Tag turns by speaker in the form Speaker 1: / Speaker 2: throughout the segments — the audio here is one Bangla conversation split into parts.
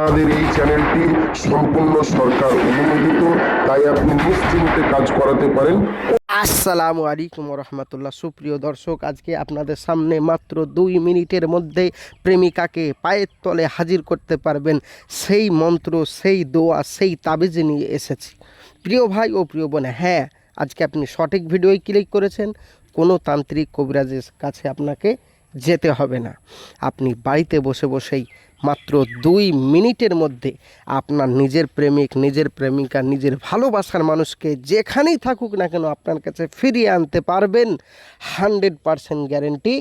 Speaker 1: আমাদের এই চ্যানেলটি সম্পূর্ণ সরকার অনুমোদিত, তাই আপনি নিশ্চিন্তে কাজ করাতে পারেন।
Speaker 2: আসসালামু আলাইকুম রহমতুল্লাহ। সুপ্রিয় দর্শক, আজকে আপনাদের সামনে মাত্র 2 মিনিটের মধ্যে প্রেমিকাকে পায়ের তলে হাজির করতে পারবেন সেই মন্ত্র, সেই দোয়া, সেই তাবিজ নিয়ে এসেছি। প্রিয় ভাই ও প্রিয় বোন, হ্যাঁ, আজকে আপনি সঠিক ভিডিওই ক্লিক করেছেন। কোনো তান্ত্রিক কবিরাজের কাছে আপনাকে যেতে হবে না। আপনি বাড়িতে বসে বসেই মাত্র 2 মিনিটের মধ্যে আপনার নিজের প্রেমিক, নিজের প্রেমিকা, নিজের ভালোবাসার মানুষকে যেখানেই থাকুক না কেন আপনার কাছে ফিরিয়ে আনতে পারবেন। 100% গ্যারেন্টি,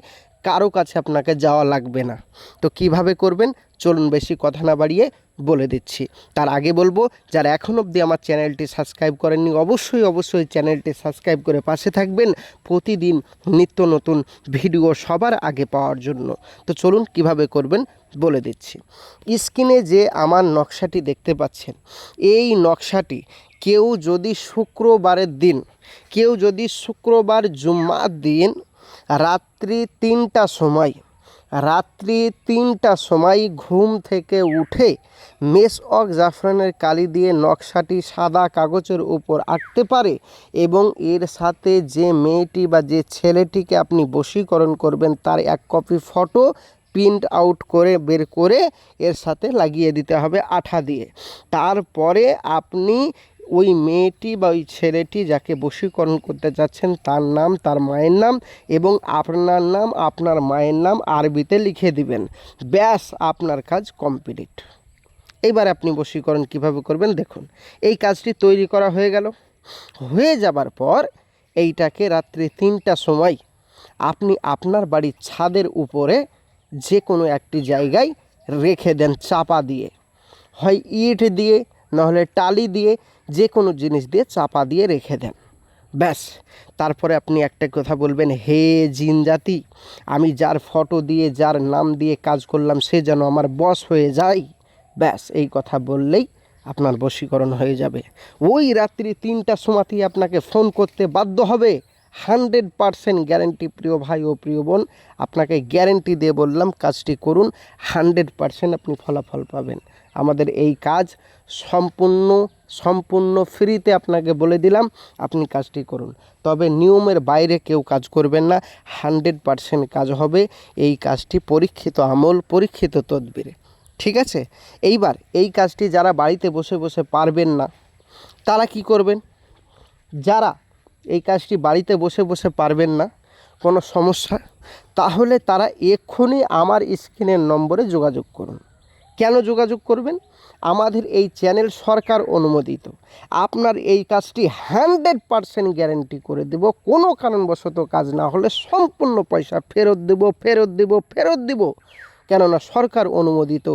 Speaker 2: কারো কাছে আপনাকে যাওয়া লাগবে না। তো কিভাবে করবেন চলুন বেশি কথা না বাড়িয়ে বলে দিচ্ছি। তার আগে বলবো, যারা এখন অবধি আমার চ্যানেলটি সাবস্ক্রাইব করেননি অবশ্যই চ্যানেলটি সাবস্ক্রাইব করে পাশে থাকবেন প্রতিদিন নিত্য নতুন ভিডিও সবার আগে পাওয়ার জন্য। তো চলুন কিভাবে করবেন বলে দিচ্ছি। স্ক্রিনে যে আমার নকশাটি দেখতে পাচ্ছেন, এই নকশাটি কেউ যদি শুক্রবারের দিন, কেউ যদি শুক্রবার জুম্মার দিন রাত্রি 3টার সময় ঘুম থেকে উঠে মেসওয়াক জাফরানের কালি দিয়ে নকশাটি সাদা কাগজের উপর আঁকতে পারে এবং এর সাথে যে মেয়েটি বা যে ছেলেটিকে আপনি বশীকরণ করবেন তার 1 কপি ফটো প্রিন্ট আউট করে বের করে এর সাথে লাগিয়ে দিতে হবে আঠা দিয়ে। তারপরে আপনি ওই মেয়েটি বা ওই ছেলেটি যাকে বশীকরণ করতে যাচ্ছেন তার নাম, তার মায়ের নাম এবং আপনার নাম, আপনার মায়ের নাম আরবিতে লিখে দিবেন। ব্যাস, আপনার কাজ কমপ্লিট। এইবার আপনি বশীকরণ কিভাবে করবেন দেখুন। এই কাজটি তৈরি করা হয়ে গেল। হয়ে যাবার পর এইটাকে রাত্রি 3টার সময় আপনি আপনার বাড়ির ছাদের উপরে যে কোনো একটি জায়গায় রেখে দেন চাপা দিয়ে, হয় ইট দিয়ে নাহলে টালি দিয়ে, যে কোনো জিনিস দিয়ে চাপা দিয়ে রেখে দেন। ব্যাস, তারপরে আপনি একটা কথা বলবেন, হে জিন জাতি, আমি যার ফটো দিয়ে যার নাম দিয়ে কাজ করলাম সে যেন আমার বশ হয়ে যায়। ব্যাস, এই কথা বললেই আপনার বশীকরণ হয়ে যাবে। ওই রাত্রি 3টার সময়তেই আপনাকে ফোন করতে বাধ্য হবে। 100% গ্যারেন্টি প্রিয় ভাই ও প্রিয় বোন, আপনাকে গ্যারেন্টি দিয়ে বললাম কাজটি করুন, 100% আপনি ফলাফল পাবেন। আমাদের এই কাজ সম্পূর্ণ ফ্রিতে আপনাকে বলে দিলাম, আপনি কাজটি করুন। তবে নিয়মের বাইরে কেউ কাজ করবেন না, 100% কাজ হবে। এই কাজটি পরীক্ষিত আমল, পরীক্ষিত তদবিরে। ঠিক আছে? এইবার এই কাজটি যারা বাড়িতে বসে বসে পারবেন না তারা কি করবেন? যারা এই কাজটি বাড়িতে বসে বসে পারবেন না, কোনো সমস্যা, তাহলে তারা এক্ষুনি আমার স্ক্রিনের নম্বরে যোগাযোগ করুন। কেন যোগাযোগ করবেন? আমাদের এই চ্যানেল সরকার অনুমোদিত। আপনার এই কাজটি 100% গ্যারেন্টি করে দেব। কোনো কারণবশত কাজ না হলে সম্পূর্ণ পয়সা ফেরত দেব। কেননা সরকার অনুমোদিত,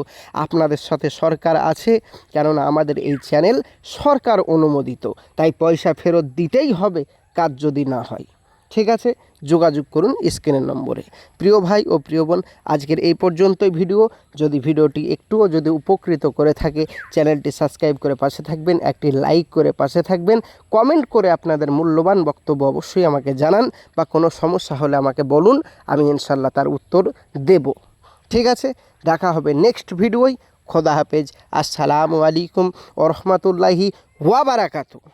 Speaker 2: আপনাদের সাথে সরকার আছে। কেননা আমাদের এই চ্যানেল সরকার অনুমোদিত, তাই পয়সা ফেরত দিতেই হবে কাজ যদি না হয়। ঠিক আছে, যোগাযোগ করুন স্ক্রিনের নম্বরে। প্রিয় ভাই ও প্রিয় বোন, আজকের এই পর্যন্তই ভিডিও। যদি ভিডিওটি একটুও যদি উপকৃত করে থাকে, চ্যানেলটি সাবস্ক্রাইব করে পাশে থাকবেন, একটি লাইক করে পাশে থাকবেন, কমেন্ট করে আপনাদের মূল্যবান বক্তব্য অবশ্যই আমাকে জানান, বা কোনো সমস্যা হলে আমাকে বলুন, আমি ইনশাল্লাহ তার উত্তর দেব। ঠিক আছে, দেখা হবে নেক্সট ভিডিওয়। খোদা হাফেজ। আসসালামু আলাইকুম ওয়া রাহমাতুল্লাহি ওয়া বারাকাতুহু।